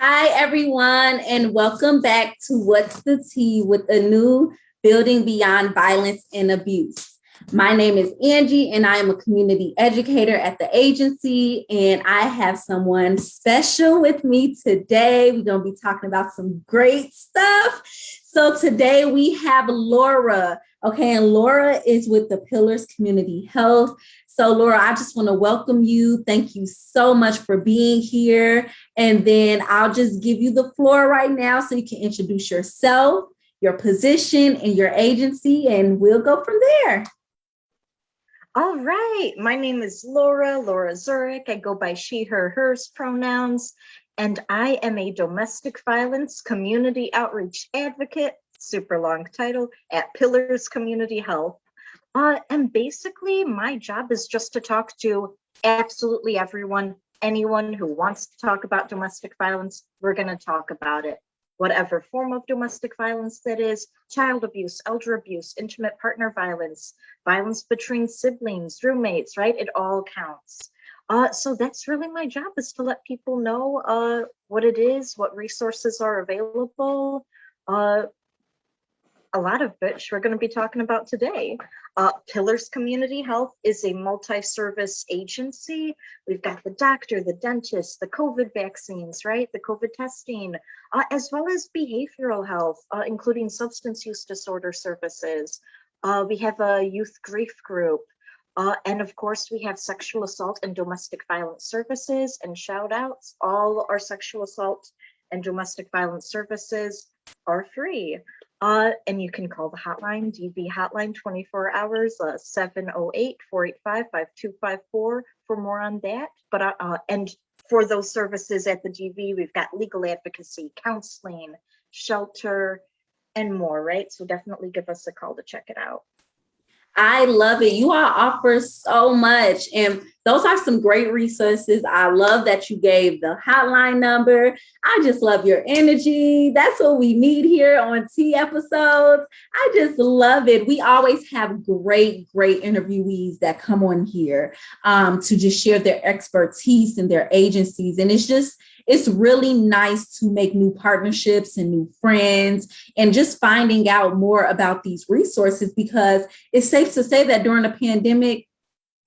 Hi, everyone, and welcome back to What's the Tea with Anew, Building Beyond Violence and Abuse. My name is Angie, and I am a community educator at the agency, and I have someone special with me today. We're going to be talking about some great stuff. So today we have Laura, okay, and Laura is with the Pillars Community Health. So Laura, I just want to welcome you. Thank you so much for being here. And then I'll just give you the floor right now so you can introduce yourself, your position, and your agency, and we'll go from there. All right. My name is Laura Zurich. I go by she, her, hers pronouns, and I am a domestic violence community outreach advocate, super long title, at Pillars Community Health. And basically, my job is just to talk to absolutely everyone, anyone who wants to talk about domestic violence. We're going to talk about it. Whatever form of domestic violence that is, child abuse, elder abuse, intimate partner violence, violence between siblings, roommates, right? It all counts. So that's really my job, is to let people know what it is, what resources are available. A lot of which we're going to be talking about today. Pillars Community Health is a multi-service agency. We've got the doctor, the dentist, the COVID vaccines, right? The COVID testing, as well as behavioral health, including substance use disorder services. We have a youth grief group. And of course, we have sexual assault and domestic violence services, and shout outs. All our sexual assault and domestic violence services are free. And you can call the hotline, DV hotline, 24 hours, 708-485-5254 for more on that. But and for those services at the DV, we've got legal advocacy, counseling, shelter, and more, right? So definitely give us a call to check it out. I love it. You all offer so much, and those are some great resources. I love that you gave the hotline number. I just love your energy. That's what we need here on Tea episodes. I just love it. We always have great interviewees that come on here to just share their expertise and their agencies. And it's really nice to make new partnerships and new friends and just finding out more about these resources, because it's safe to say that during the pandemic,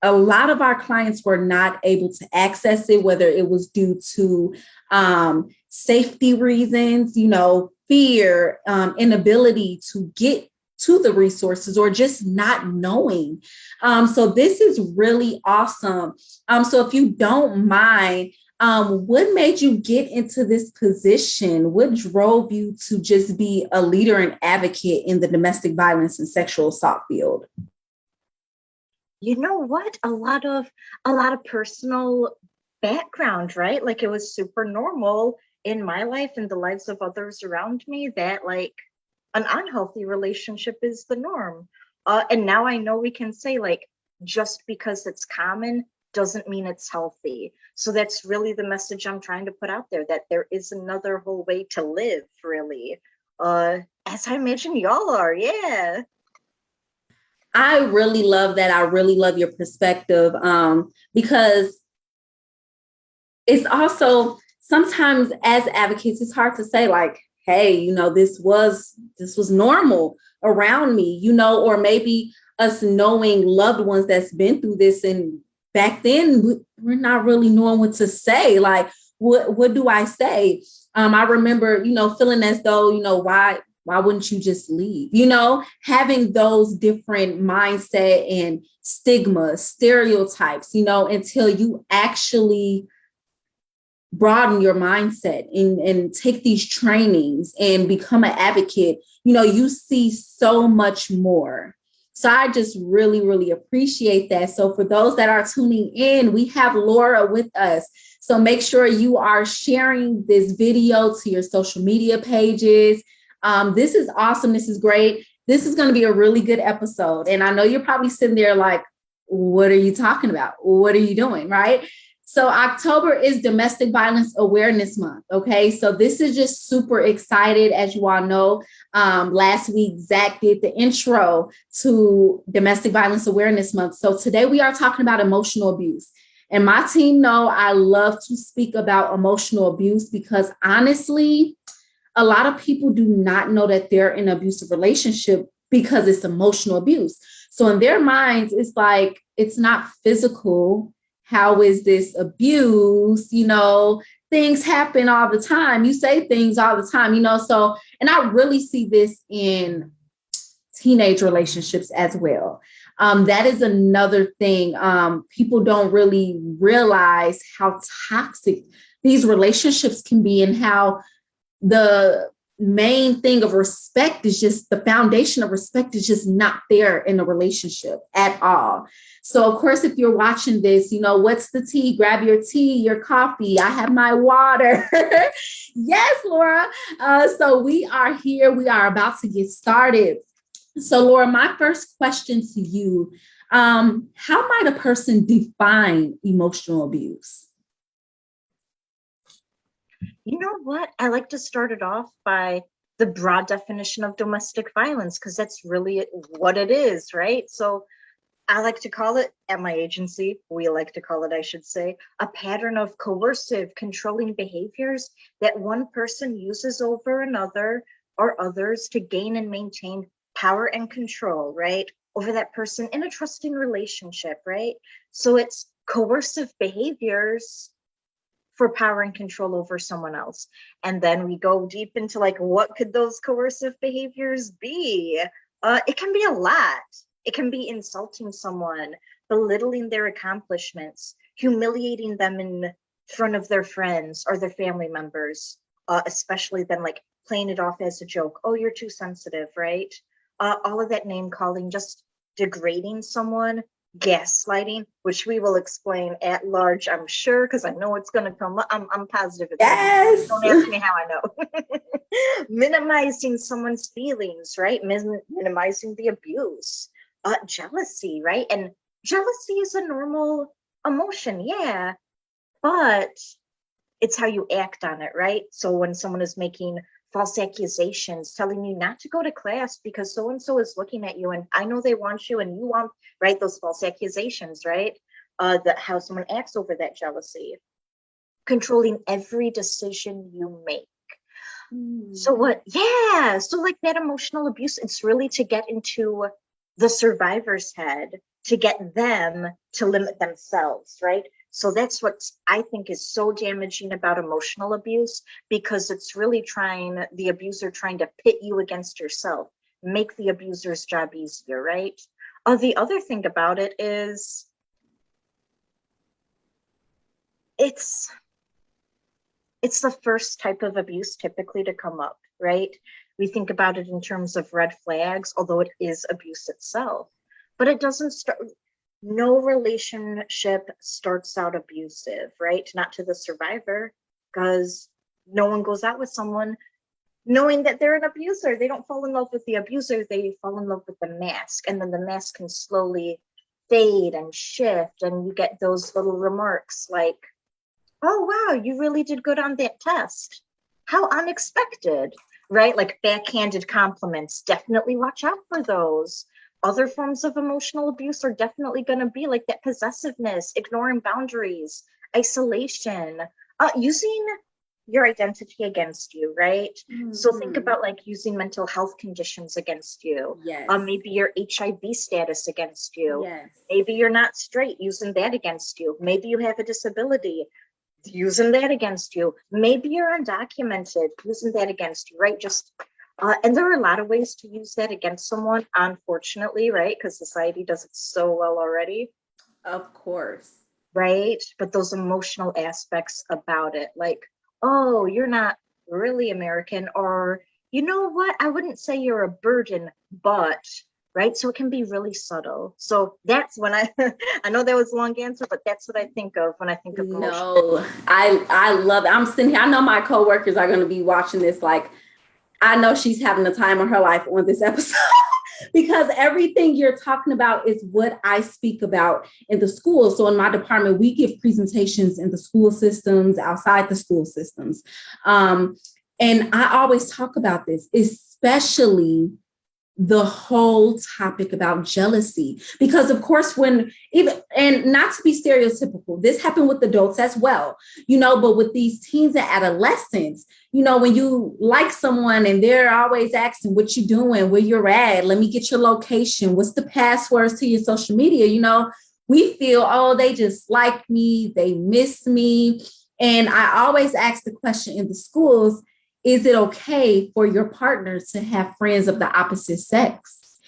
a lot of our clients were not able to access it, whether it was due to safety reasons, fear, inability to get to the resources, or just not knowing. So this is really awesome. So if you don't mind, what made you get into this position? What drove you to just be a leader and advocate in the domestic violence and sexual assault field? You know what? A lot of personal background, right? Like, it was super normal in my life and the lives of others around me that, like, an unhealthy relationship is the norm. And now I know we can say, like, just because it's common doesn't mean it's healthy. So that's really the message I'm trying to put out there, that there is another whole way to live, really. As I imagine y'all are, yeah. I really love that. I really love your perspective, because it's also sometimes as advocates, it's hard to say, like, hey, this was normal around me, or maybe us knowing loved ones that's been through this, and back then we're not really knowing what to say. Like, what do I say? I remember, feeling as though, why wouldn't you just leave? Having those different mindset and stigma, stereotypes, until you actually broaden your mindset and take these trainings and become an advocate, you see so much more. So I just really appreciate that. So for those that are tuning in, we have Laura with us. So make sure you are sharing this video to your social media pages. This is awesome. This is great. This is going to be a really good episode. And I know you're probably sitting there like, what are you talking about? What are you doing? Right? So October is Domestic Violence Awareness Month. Okay. So this is just super excited. As you all know, last week, Zach did the intro to Domestic Violence Awareness Month. So today we are talking about emotional abuse. And my team know I love to speak about emotional abuse because honestly, a lot of people do not know that they're in an abusive relationship because it's emotional abuse. So in their minds, it's like, it's not physical. How is this abuse? Things happen all the time. You say things all the time, so, and I really see this in teenage relationships as well. That is another thing. People don't really realize how toxic these relationships can be and how the main thing of respect is just the foundation of respect is just not there in a relationship at all. So of course, if you're watching this, what's the tea? Grab your tea, your coffee. I have my water. Yes, Laura. So we are here. We are about to get started. So Laura, my first question to you, how might a person define emotional abuse? You know what? I like to start it off by the broad definition of domestic violence, because that's really what it is, right? So I like to call it, at my agency, we like to call it, I should say, a pattern of coercive, controlling behaviors that one person uses over another or others to gain and maintain power and control, right? Over that person in a trusting relationship, right? So it's coercive behaviors for power and control over someone else. And then we go deep into like, what could those coercive behaviors be? It can be a lot. It can be insulting someone, belittling their accomplishments, humiliating them in front of their friends or their family members, especially then like playing it off as a joke. Oh, you're too sensitive, right? All of that name calling, just degrading someone, gaslighting, which we will explain at large, I'm sure, because I know it's going to come up. I'm positive it's Yes. Don't ask me how I know. Minimizing someone's feelings, right? Minimizing the abuse. Jealousy, right? And jealousy is a normal emotion, yeah, but it's how you act on it, right? So when someone is making false accusations, telling you not to go to class because so and so is looking at you, and I know they want you, and you want, right? Those false accusations, right? How someone acts over that jealousy, controlling every decision you make. So what? Yeah. So like that emotional abuse, it's really to get into the survivor's head, to get them to limit themselves, right? So that's what I think is so damaging about emotional abuse, because it's really the abuser trying to pit you against yourself, make the abuser's job easier, right? The other thing about it is it's the first type of abuse typically to come up, right? We think about it in terms of red flags, although it is abuse itself, but it doesn't start. No relationship starts out abusive, right? Not to the survivor, because no one goes out with someone knowing that they're an abuser. They don't fall in love with the abuser, they fall in love with the mask. And then the mask can slowly fade and shift, and you get those little remarks like, oh, wow, you really did good on that test. How unexpected, right? Like backhanded compliments, definitely watch out for those. Other forms of emotional abuse are definitely going to be like that possessiveness, ignoring boundaries, isolation, using your identity against you, right? Mm-hmm. So think about like using mental health conditions against you. Yes. Maybe your HIV status against you. Yes. Maybe you're not straight, using that against you. Maybe you have a disability, using that against you. Maybe you're undocumented, using that against you, right? Just and there are a lot of ways to use that against someone, unfortunately, right? Because society does it so well already. Of course. Right? But those emotional aspects about it, like, oh, you're not really American, or you know what? I wouldn't say you're a burden, but, right? So it can be really subtle. So that's when I know that was a long answer, but that's what I think of when I think of emotional. No, I love it. I'm sitting here. I know my coworkers are going to be watching this. Like, I know she's having the time of her life on this episode because everything you're talking about is what I speak about in the school. So in my department, we give presentations in the school systems, outside the school systems. And I always talk about this, especially the whole topic about jealousy. Because of course, when even, and not to be stereotypical, this happened with adults as well, but with these teens and adolescents, when you like someone and they're always asking what you doing, where you're at, let me get your location, what's the passwords to your social media, we feel, oh, they just like me, they miss me. And I always ask the question in the schools, is it okay for your partner to have friends of the opposite sex?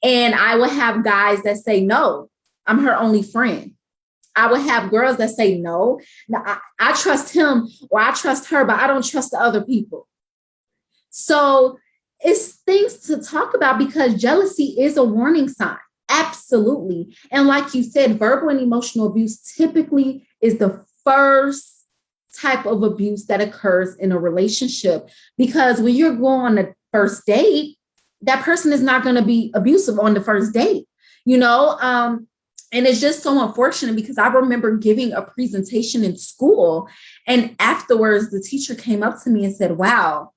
And I will have guys that say, no, I'm her only friend. I will have girls that say, no, I trust him or I trust her, but I don't trust the other people. So it's things to talk about because jealousy is a warning sign. Absolutely. And like you said, verbal and emotional abuse typically is the first type of abuse that occurs in a relationship, because when you're going on a first date, that person is not going to be abusive on the first date, and it's just so unfortunate because I remember giving a presentation in school, and afterwards the teacher came up to me and said, wow,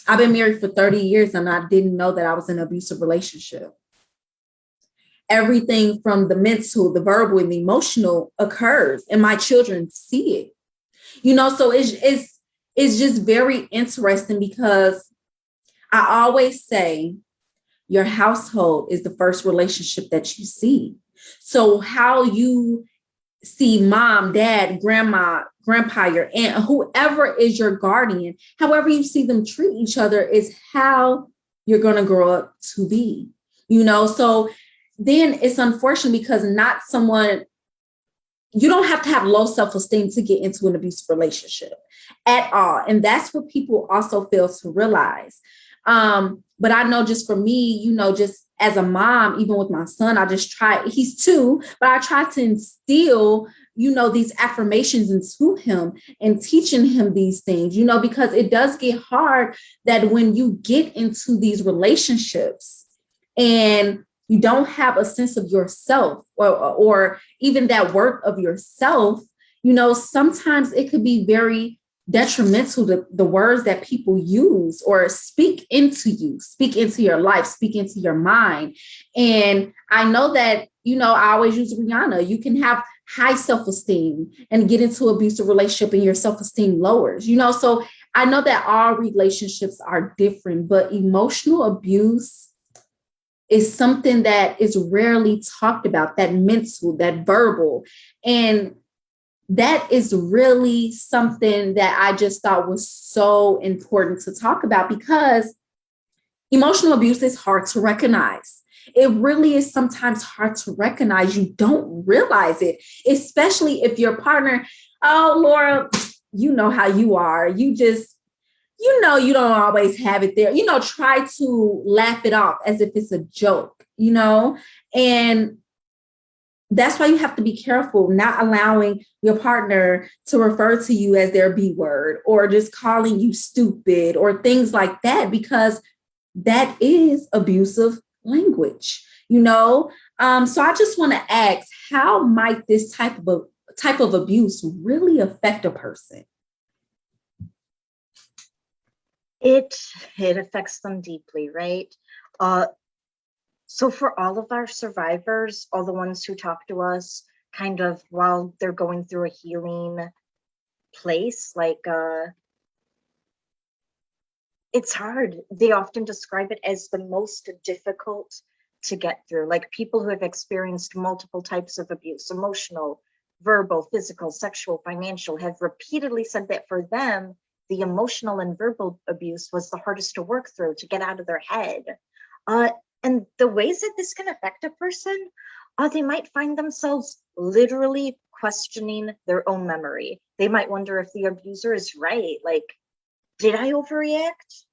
I've been married for 30 years and I didn't know that I was in an abusive relationship. Everything from the mental, the verbal, and the emotional occurs, and my children see it. So it's just very interesting because I always say your household is the first relationship that you see. So how you see mom, dad, grandma, grandpa, your aunt, whoever is your guardian, however you see them treat each other is how you're going to grow up to be, So then it's unfortunate because not someone, you don't have to have low self-esteem to get into an abusive relationship at all. And that's what people also fail to realize. But I know just for me, just as a mom, even with my son, I just try, he's 2, but I try to instill, these affirmations into him and teaching him these things, because it does get hard that when you get into these relationships and you don't have a sense of yourself or even that worth of yourself, sometimes it could be very detrimental to the words that people use or speak into you, speak into your life, speak into your mind. And I know that, I always use Rihanna. You can have high self-esteem and get into an abusive relationship and your self-esteem lowers, so I know that all relationships are different, but emotional abuse is something that is rarely talked about, that mental, that verbal. And that is really something that I just thought was so important to talk about because emotional abuse is hard to recognize. It really is sometimes hard to recognize. You don't realize it, especially if your partner, oh, Laura, you know how you are. You just, you don't always have it there, try to laugh it off as if it's a joke, and that's why you have to be careful, not allowing your partner to refer to you as their B word or just calling you stupid or things like that, because that is abusive language, So I just want to ask, how might this type of abuse really affect a person? It affects them deeply, right? So for all of our survivors, all the ones who talk to us kind of while they're going through a healing place, it's hard. They often describe it as the most difficult to get through. Like people who have experienced multiple types of abuse, emotional, verbal, physical, sexual, financial, have repeatedly said that for them, the emotional and verbal abuse was the hardest to work through, to get out of their head. And the ways that this can affect a person, they might find themselves literally questioning their own memory. They might wonder if the abuser is right. Like, did I overreact?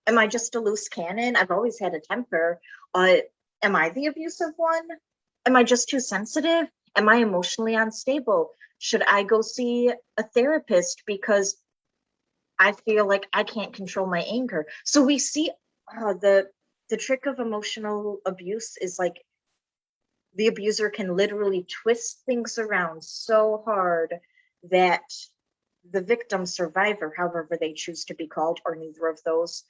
Am I just a loose cannon? I've always had a temper. Am I the abusive one? Am I just too sensitive? Am I emotionally unstable? Should I go see a therapist because I feel like I can't control my anger? So we see the trick of emotional abuse is like the abuser can literally twist things around so hard that the victim, survivor, however they choose to be called, or neither of those,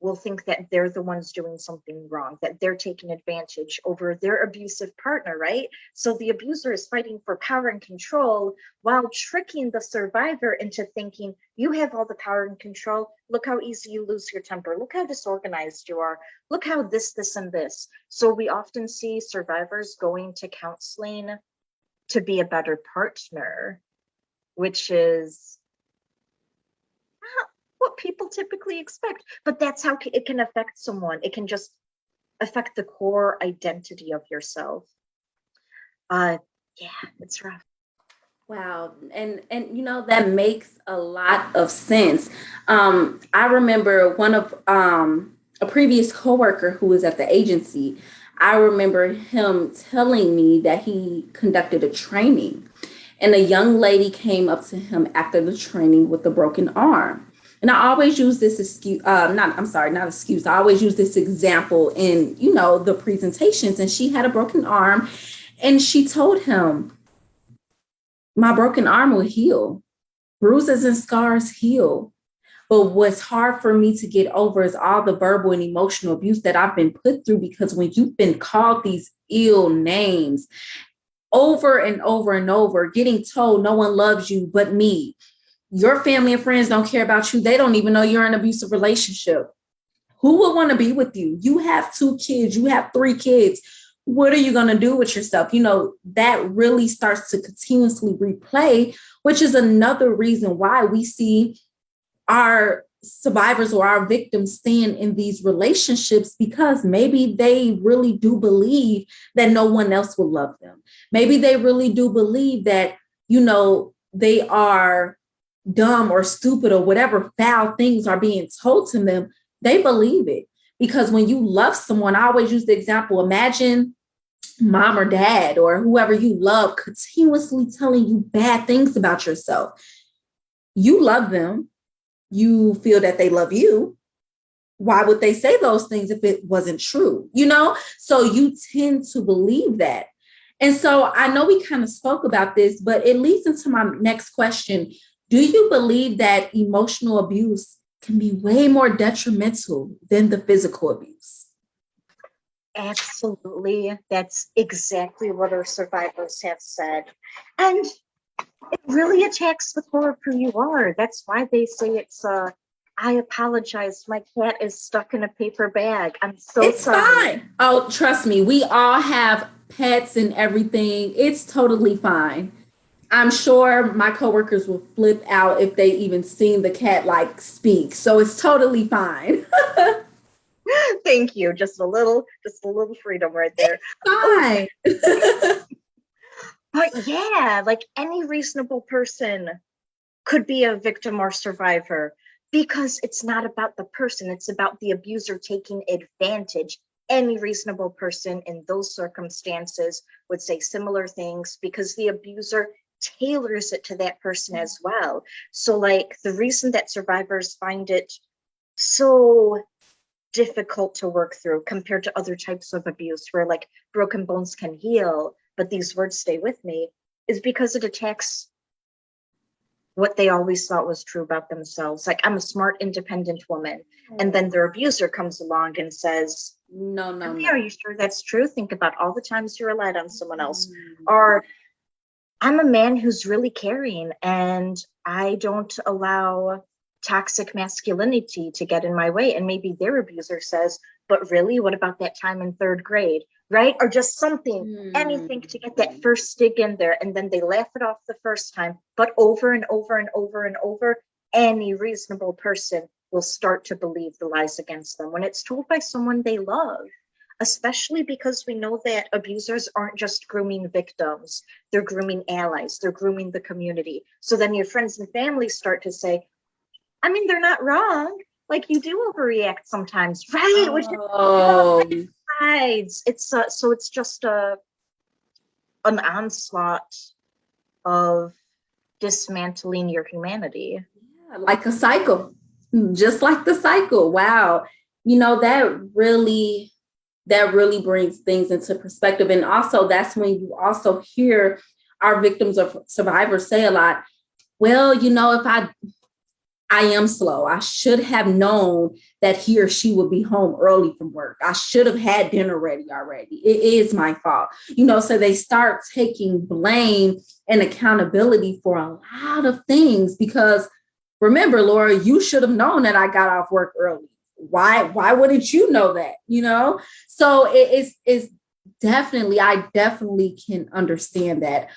will think that they're the ones doing something wrong, that they're taking advantage over their abusive partner, right? So the abuser is fighting for power and control while tricking the survivor into thinking, you have all the power and control. Look how easy you lose your temper. Look how disorganized you are. Look how this, and this. So we often see survivors going to counseling to be a better partner, which is what people typically expect, but that's how it can affect someone. It can just affect the core identity of yourself. Yeah, it's rough. Wow. And that makes a lot of sense. I remember one of a previous coworker who was at the agency. I remember him telling me that he conducted a training, and a young lady came up to him after the training with a broken arm. And I always use this excuse, not excuse. I always use this example in, the presentations. And she had a broken arm, and she told him, my broken arm will heal. Bruises and scars heal. But what's hard for me to get over is all the verbal and emotional abuse that I've been put through, because when you've been called these ill names over and over and over, getting told no one loves you but me, your family and friends don't care about you. They don't even know you're in an abusive relationship. Who would want to be with you? You have 2 kids, you have 3 kids. What are you going to do with yourself? That really starts to continuously replay, which is another reason why we see our survivors or our victims staying in these relationships, because maybe they really do believe that no one else will love them. Maybe they really do believe that, they are dumb or stupid or whatever foul things are being told to them. They believe it, because when you love someone, I always use the example, imagine mom or dad or whoever you love continuously telling you bad things about yourself. You love them. You feel that they love you. Why would they say those things if it wasn't true? So you tend to believe that. And so I know we kind of spoke about this, but it leads into my next question. Do you believe that emotional abuse can be way more detrimental than the physical abuse? Absolutely. That's exactly what our survivors have said. And it really attacks the core of who you are. That's why they say it's I apologize. My cat is stuck in a paper bag. I'm so sorry. It's fine. Oh, trust me. We all have pets and everything. It's totally fine. I'm sure my coworkers will flip out if they even seen the cat speak. So it's totally fine. Thank you. Just a little freedom right there. Fine. But yeah, any reasonable person could be a victim or survivor, because it's not about the person, it's about the abuser taking advantage. Any reasonable person in those circumstances would say similar things, because the abuser tailors it to that person as well. So the reason that survivors find it so difficult to work through compared to other types of abuse where broken bones can heal, but these words stay with me, is because it attacks what they always thought was true about themselves. I'm a smart, independent woman. And then their abuser comes along and says, no. Are you sure that's true? Think about all the times you relied on someone else. Or I'm a man who's really caring and I don't allow toxic masculinity to get in my way. And maybe their abuser says, but really, what about that time in 3rd grade? Right? Or just something, anything to get that first dig in there. And then they laugh it off the first time, but over and over and over and over, any reasonable person will start to believe the lies against them when it's told by someone they love, especially because we know that abusers aren't just grooming victims, they're grooming allies, they're grooming the community. So then your friends and family start to say, they're not wrong. You do overreact sometimes, right? Which is sides. It's so it's just an onslaught of dismantling your humanity. Yeah, like a cycle, just like the cycle. Wow. That really brings things into perspective. And also that's when you also hear our victims or survivors say a lot, well, I am slow. I should have known that he or she would be home early from work. I should have had dinner ready already. It is my fault. So they start taking blame and accountability for a lot of things because remember, Laura, you should have known that I got off work early. Why wouldn't you know that? So it's definitely, I definitely can understand that,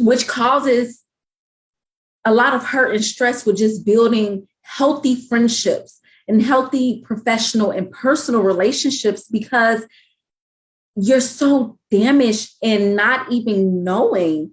which causes a lot of hurt and stress with just building healthy friendships and healthy professional and personal relationships because you're so damaged and not even knowing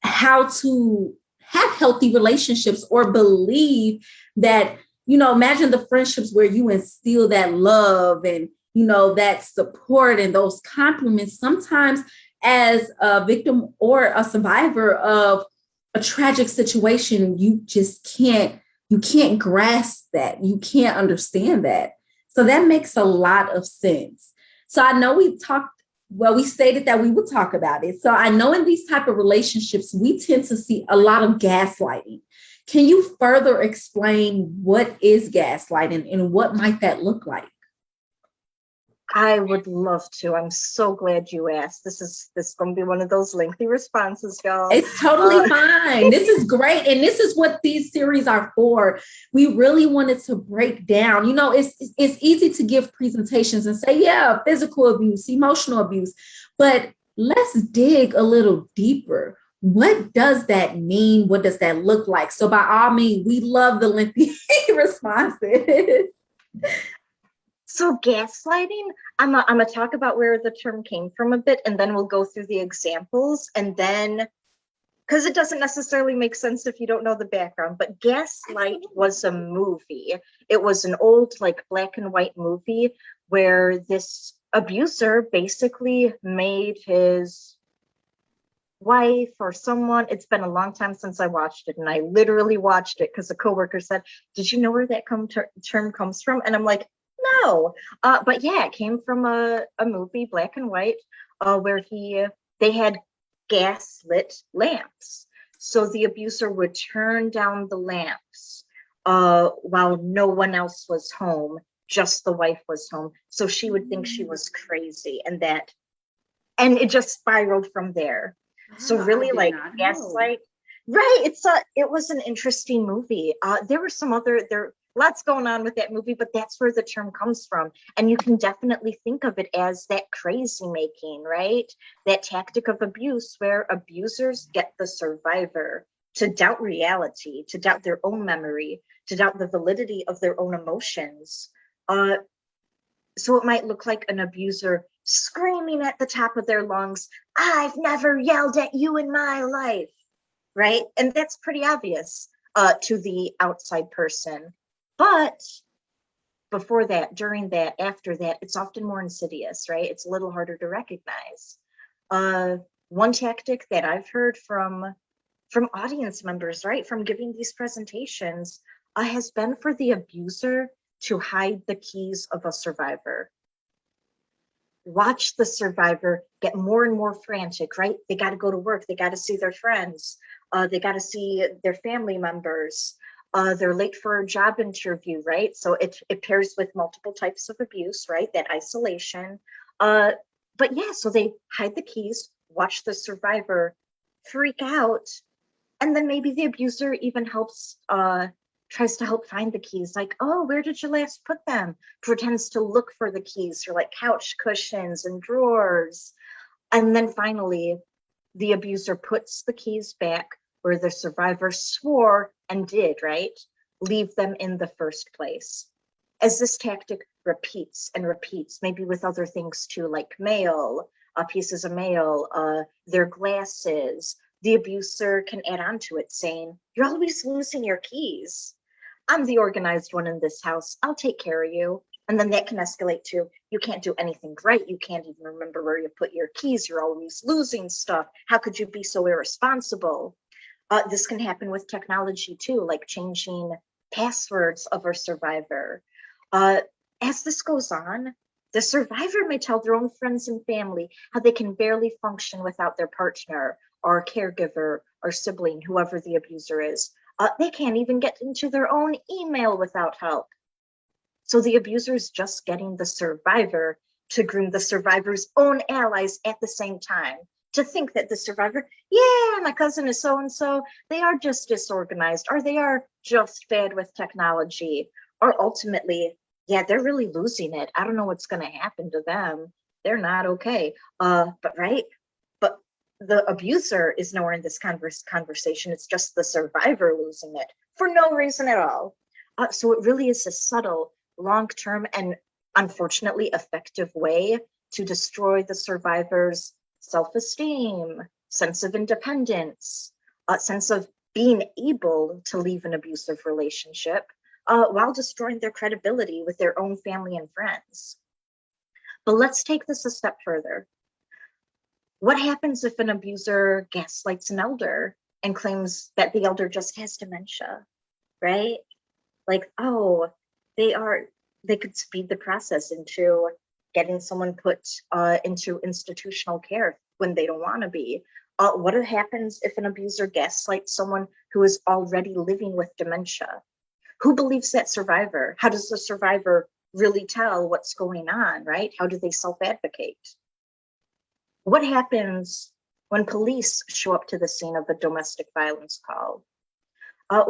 how to have healthy relationships or believe that, imagine the friendships where you instill that love and, that support and those compliments. Sometimes as a victim or a survivor of a tragic situation, you can't grasp that. You can't understand that. So that makes a lot of sense. So I know we stated that we would talk about it. So I know in these type of relationships, we tend to see a lot of gaslighting. Can you further explain what is gaslighting and what might that look like? I would love to. I'm so glad you asked. This is going to be one of those lengthy responses, y'all. It's totally fine. This is great. And this is what these series are for. We really wanted to break down, it's easy to give presentations and say, yeah, physical abuse, emotional abuse, but let's dig a little deeper. What does that mean? What does that look like? So by all means, we love the lengthy responses. So gaslighting, I'm gonna talk about where the term came from a bit, and then we'll go through the examples, and then, because it doesn't necessarily make sense if you don't know the background, but Gaslight was a movie. It was an old, like, black and white movie where this abuser basically made his wife or someone, it's been a long time since I watched it, and I literally watched it because a coworker said, did you know where that term comes from? And I'm like, no, but yeah, it came from a movie, black and white, where they had gaslit lamps. So the abuser would turn down the lamps while no one else was home, just the wife was home. So she would think she was crazy, and and it just spiraled from there. So really, like, Gaslight, right? It was an interesting movie. There were lots going on with that movie, but that's where the term comes from. And you can definitely think of it as that crazy making, right? That tactic of abuse where abusers get the survivor to doubt reality, to doubt their own memory, to doubt the validity of their own emotions. So it might look like an abuser screaming at the top of their lungs, I've never yelled at you in my life, right? And that's pretty obvious to the outside person. But before that, during that, after that, it's often more insidious, right? It's a little harder to recognize. One tactic that I've heard from audience members, right, from giving these presentations, has been for the abuser to hide the keys of a survivor. Watch the survivor get more and more frantic, right? They got to go to work. They got to see their friends. They got to see their family members. They're late for a job interview, right? So it pairs with multiple types of abuse, right? That isolation. But yeah, so they hide the keys, watch the survivor freak out, and then maybe the abuser even tries to help find the keys, like, oh, where did you last put them? Pretends to look for the keys for like couch cushions and drawers. And then finally, the abuser puts the keys back where the survivor swore and did, right? Leave them in the first place. As this tactic repeats and repeats, maybe with other things too, like mail, pieces of mail, their glasses, the abuser can add on to it saying, you're always losing your keys. I'm the organized one in this house. I'll take care of you. And then that can escalate to, you can't do anything right. You can't even remember where you put your keys. You're always losing stuff. How could you be so irresponsible? This can happen with technology too, like changing passwords of a survivor. As this goes on, the survivor may tell their own friends and family how they can barely function without their partner or caregiver or sibling, whoever the abuser is. They can't even get into their own email without help. So the abuser is just getting the survivor to groom the survivor's own allies at the same time, to think that the survivor, yeah, my cousin is so-and-so, they are just disorganized, or they are just bad with technology, or ultimately, yeah, they're really losing it. I don't know what's going to happen to them. They're not okay. But right, but the abuser is nowhere in this conversation. It's just the survivor losing it for no reason at all. So it really is a subtle, long-term, and unfortunately effective way to destroy the survivor's self-esteem, sense of independence, a sense of being able to leave an abusive relationship, while destroying their credibility with their own family and friends. But let's take this a step further. What happens if an abuser gaslights an elder and claims that the elder just has dementia, right? Like, oh, they could speed the process into getting someone put into institutional care when they don't want to be. What happens if an abuser gaslights someone who is already living with dementia? Who believes that survivor? How does the survivor really tell what's going on, right? How do they self-advocate? What happens when police show up to the scene of a domestic violence call?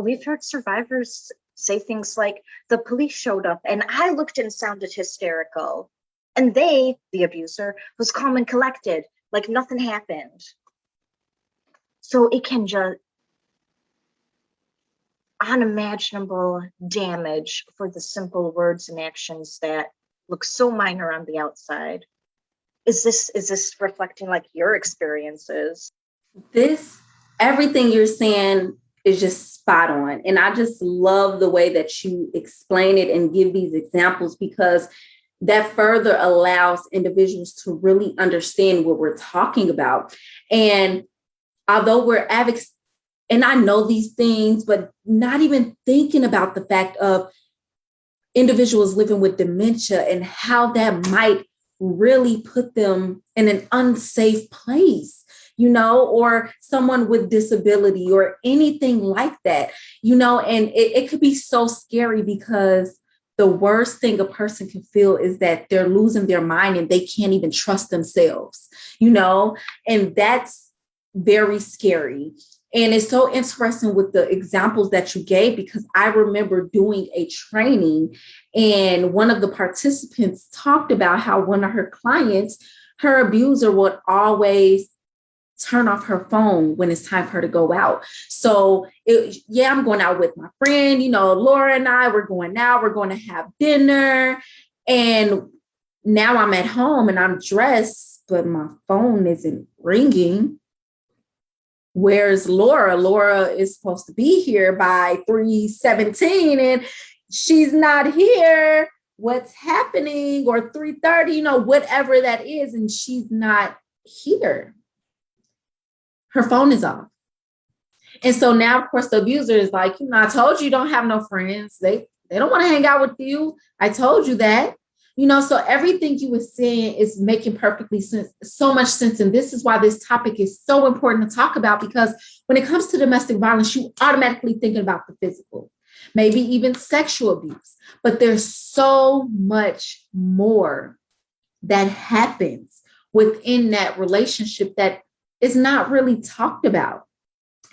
We've heard survivors say things like, the police showed up and I looked and sounded hysterical. And they, the abuser, was calm and collected, like nothing happened. So it can just unimaginable damage for the simple words and actions that look so minor on the outside. Is this reflecting like your experiences? Everything you're saying is just spot on. And I just love the way that you explain it and give these examples, because that further allows individuals to really understand what we're talking about. And although we're advocates, and I know these things, but not even thinking about the fact of individuals living with dementia and how that might really put them in an unsafe place, or someone with disability or anything like that, and it could be so scary, because the worst thing a person can feel is that they're losing their mind and they can't even trust themselves, and that's very scary. And it's so interesting with the examples that you gave, because I remember doing a training and one of the participants talked about how one of her clients, her abuser would always turn off her phone when it's time for her to go out. So I'm going out with my friend, Laura and I, we're going out, we're going to have dinner. And now I'm at home and I'm dressed, but my phone isn't ringing. Where's Laura? Laura is supposed to be here by 3:17 and she's not here. What's happening? Or 3:30, whatever that is, and she's not here. Her phone is off. And so now, of course, the abuser is like, I told you don't have no friends. They don't want to hang out with you. I told you that. So everything you were saying is making perfectly sense, so much sense. And this is why this topic is so important to talk about, because when it comes to domestic violence, you automatically thinking about the physical, maybe even sexual abuse. But there's so much more that happens within that relationship that is not really talked about.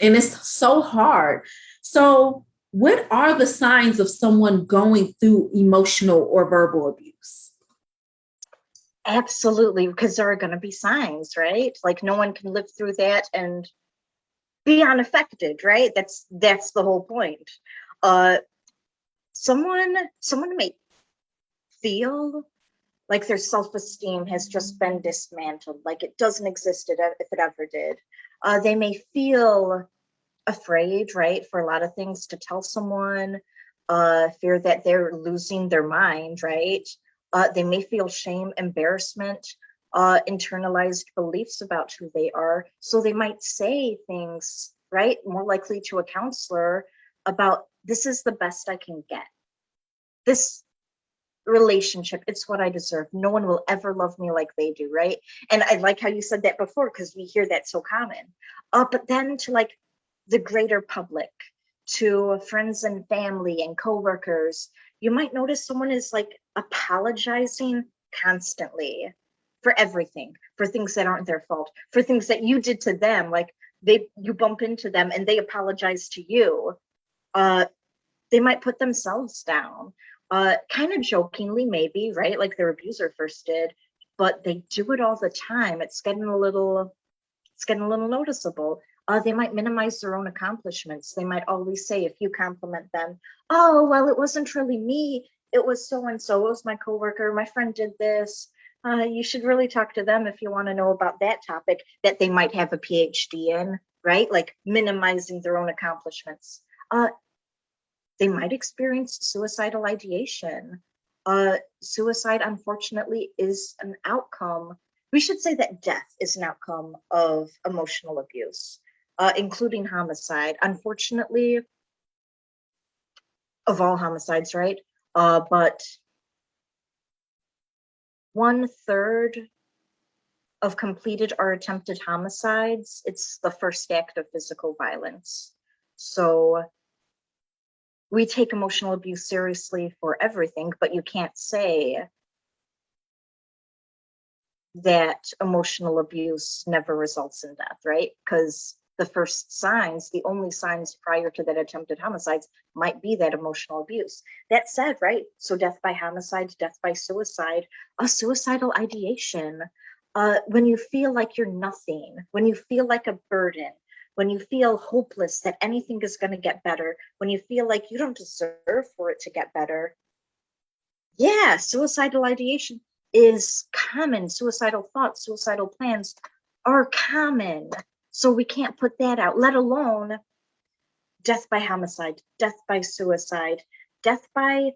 And it's so hard. So what are the signs of someone going through emotional or verbal abuse? Absolutely, because there are going to be signs, right? Like no one can live through that and be unaffected, right? That's the whole point. Someone may feel like their self-esteem has just been dismantled, like it doesn't exist if it ever did. They may feel afraid, right, for a lot of things to tell someone, fear that they're losing their mind, right? They may feel shame, embarrassment, internalized beliefs about who they are. So they might say things, right, more likely to a counselor about, this is the best I can get. This relationship, it's what I deserve. No one will ever love me like they do, right? And I like how you said that before, because we hear that so common. But then to like the greater public, to friends and family and coworkers, you might notice someone is like apologizing constantly for everything, for things that aren't their fault, for things that you did to them. Like you bump into them and they apologize to you. They might put themselves down, kind of jokingly, maybe, right? Like their abuser first did, but they do it all the time. It's getting a little noticeable. They might minimize their own accomplishments. They might always say, if you compliment them, oh, well, it wasn't really me. It was so and so. It was my coworker. My friend did this. You should really talk to them if you want to know about that topic that they might have a PhD in, right? Like minimizing their own accomplishments. They might experience suicidal ideation. Suicide, unfortunately, is an outcome. We should say that death is an outcome of emotional abuse, including homicide. Unfortunately, of all homicides, right? But 1/3 of completed or attempted homicides, it's the first act of physical violence. So we take emotional abuse seriously for everything, but you can't say that emotional abuse never results in death, right? Because the first signs, the only signs prior to that attempted homicides might be that emotional abuse. That said, right? So death by homicide, death by suicide, a suicidal ideation, when you feel like you're nothing, when you feel like a burden, when you feel hopeless that anything is going to get better, when you feel like you don't deserve for it to get better. Yeah, suicidal ideation is common. Suicidal thoughts, suicidal plans are common. So we can't put that out, let alone death by homicide, death by suicide, death by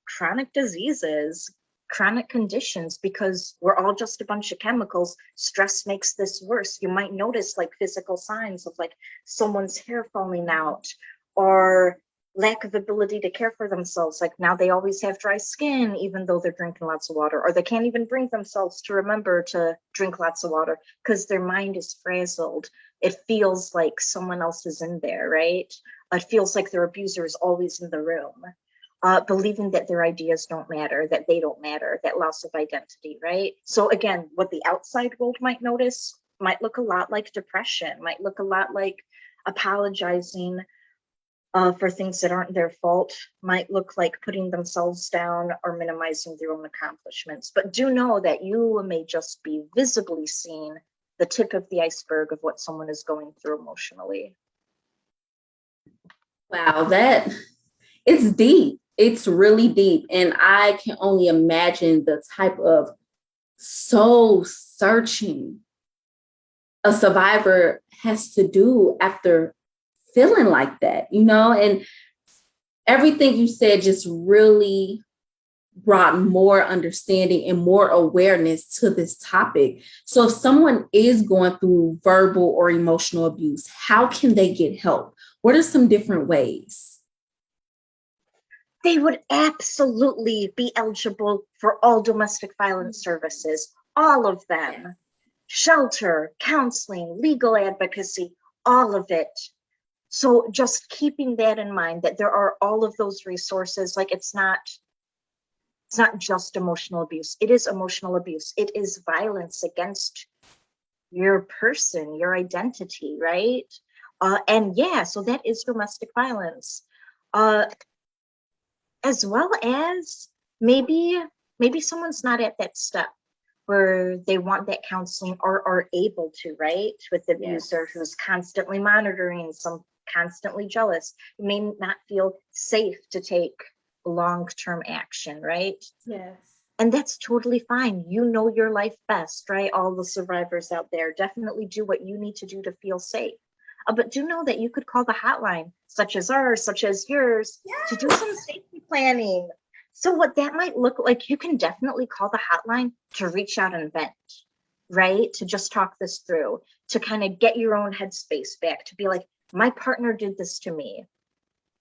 chronic diseases, chronic conditions, because we're all just a bunch of chemicals. Stress makes this worse. You might notice like physical signs of like someone's hair falling out or lack of ability to care for themselves. Like now they always have dry skin, even though they're drinking lots of water, or they can't even bring themselves to remember to drink lots of water because their mind is frazzled. It feels like someone else is in there, right? It feels like their abuser is always in the room. Believing that their ideas don't matter, that they don't matter, that loss of identity, right? So again, what the outside world might notice might look a lot like depression, might look a lot like apologizing for things that aren't their fault, might look like putting themselves down or minimizing their own accomplishments. But do know that you may just be visibly seeing the tip of the iceberg of what someone is going through emotionally. Wow, that it's deep. It's really deep. And I can only imagine the type of soul searching a survivor has to do after feeling like that, and everything you said just really brought more understanding and more awareness to this topic. So if someone is going through verbal or emotional abuse, how can they get help? What are some different ways? They would absolutely be eligible for all domestic violence services, all of them. Shelter, counseling, legal advocacy, all of it. So just keeping that in mind, that there are all of those resources. Like it's not just emotional abuse. It is emotional abuse. It is violence against your person, your identity, right? And yeah, so that is domestic violence. As well as maybe someone's not at that step where they want that counseling or are able to, right? With the abuser who's constantly monitoring, some constantly jealous, you may not feel safe to take long-term action, right? Yes. And that's totally fine. You know your life best, right? All the survivors out there, definitely do what you need to do to feel safe. But do know that you could call the hotline, such as ours, such as yours, to do some safety planning. So what that might look like, you can definitely call the hotline to reach out and vent, right? To just talk this through, to kind of get your own headspace back, to be like, my partner did this to me.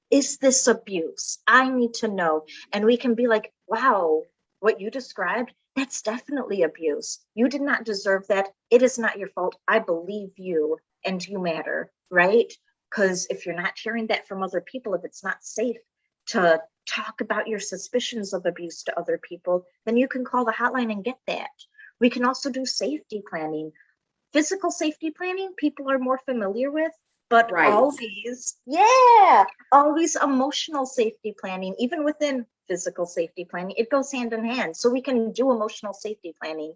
Is this abuse? I need to know. And we can be like, wow, what you described, that's definitely abuse. You did not deserve that. It is not your fault. I believe you and you matter, right? Because if you're not hearing that from other people, if it's not safe to talk about your suspicions of abuse to other people, then you can call the hotline and get that. We can also do safety planning. Physical safety planning, people are more familiar with, but Right. always emotional safety planning, even within physical safety planning, it goes hand in hand. So we can do emotional safety planning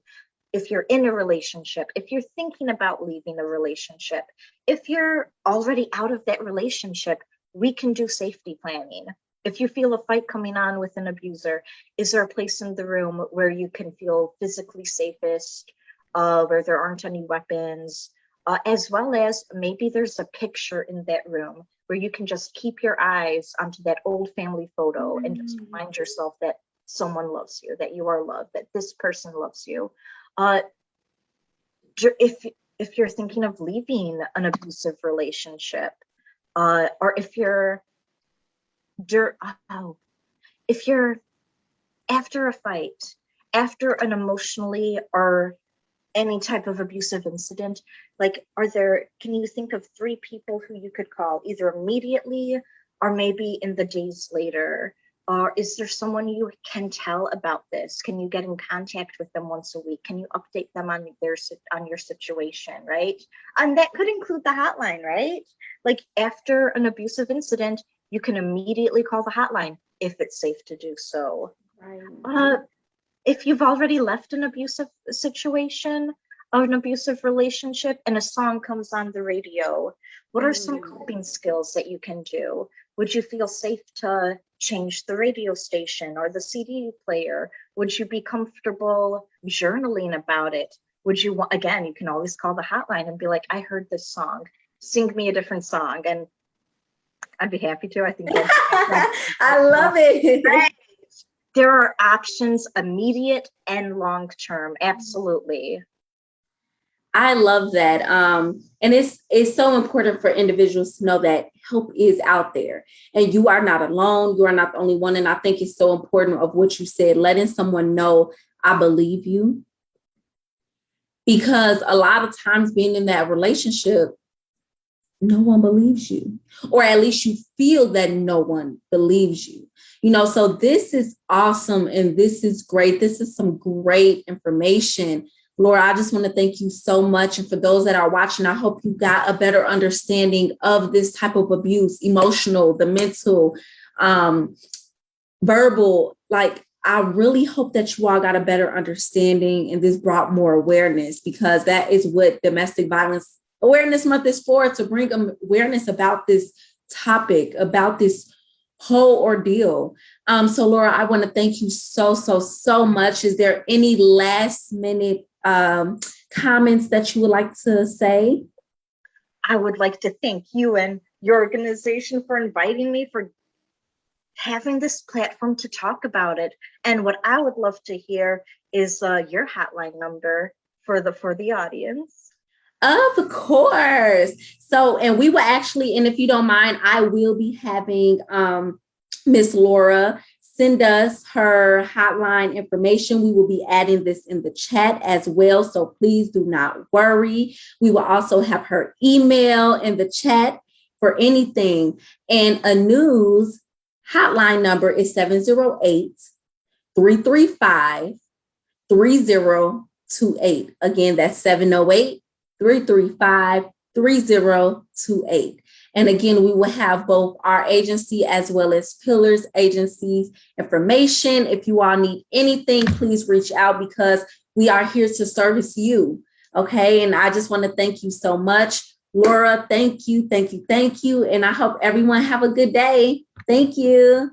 if you're in a relationship, if you're thinking about leaving a relationship, if you're already out of that relationship, we can do safety planning. If you feel a fight coming on with an abuser, is there a place in the room where you can feel physically safest, where there aren't any weapons, as well as maybe there's a picture in that room where you can just keep your eyes onto that old family photo and just remind yourself that someone loves you, that you are loved, that this person loves you. If you're thinking of leaving an abusive relationship, or if you're after a fight, after an emotionally or any type of abusive incident, like, can you think of 3 people who you could call either immediately or maybe in the days later? Or is there someone you can tell about this? Can you get in contact with them once a week? Can you update them on your situation, right? And that could include the hotline, right? Like, after an abusive incident, you can immediately call the hotline if it's safe to do so. Right. If you've already left an abusive situation or an abusive relationship and a song comes on the radio, what are some coping skills that you can do? Would you feel safe to change the radio station or the CD player? Would you be comfortable journaling about it? Would you want, again, you can always call the hotline and be like, I heard this song, sing me a different song. And I'd be happy to. I think that's I love it. right. There are options, immediate and long term. Absolutely. I love that. And it's so important for individuals to know that help is out there and you are not alone. You are not the only one. And I think it's so important of what you said, letting someone know, I believe you. Because a lot of times being in that relationship, no one believes you, or at least you feel that no one believes you, so this is awesome. And this is great. This is some great information. Laura, I just want to thank you so much. And for those that are watching, I hope you got a better understanding of this type of abuse, emotional, the mental, verbal. Like, I really hope that you all got a better understanding and this brought more awareness, because that is what Domestic Violence Awareness Month is for, to bring awareness about this topic, about this whole ordeal. So Laura, I want to thank you so much. Is there any last minute comments that you would like to say? I would like to thank you and your organization for inviting me, for having this platform to talk about it. And what I would love to hear is your hotline number for the audience. Of course. So, and we will actually, and if you don't mind, I will be having Miss Laura send us her hotline information. We will be adding this in the chat as well. So please do not worry. We will also have her email in the chat for anything. And Anew's hotline number is 708-335-3028. Again, that's 708-335-3028. And again, we will have both our agency as well as Pillars Agency's information. If you all need anything, please reach out, because we are here to service you. Okay. And I just want to thank you so much. Laura, thank you. And I hope everyone have a good day. Thank you.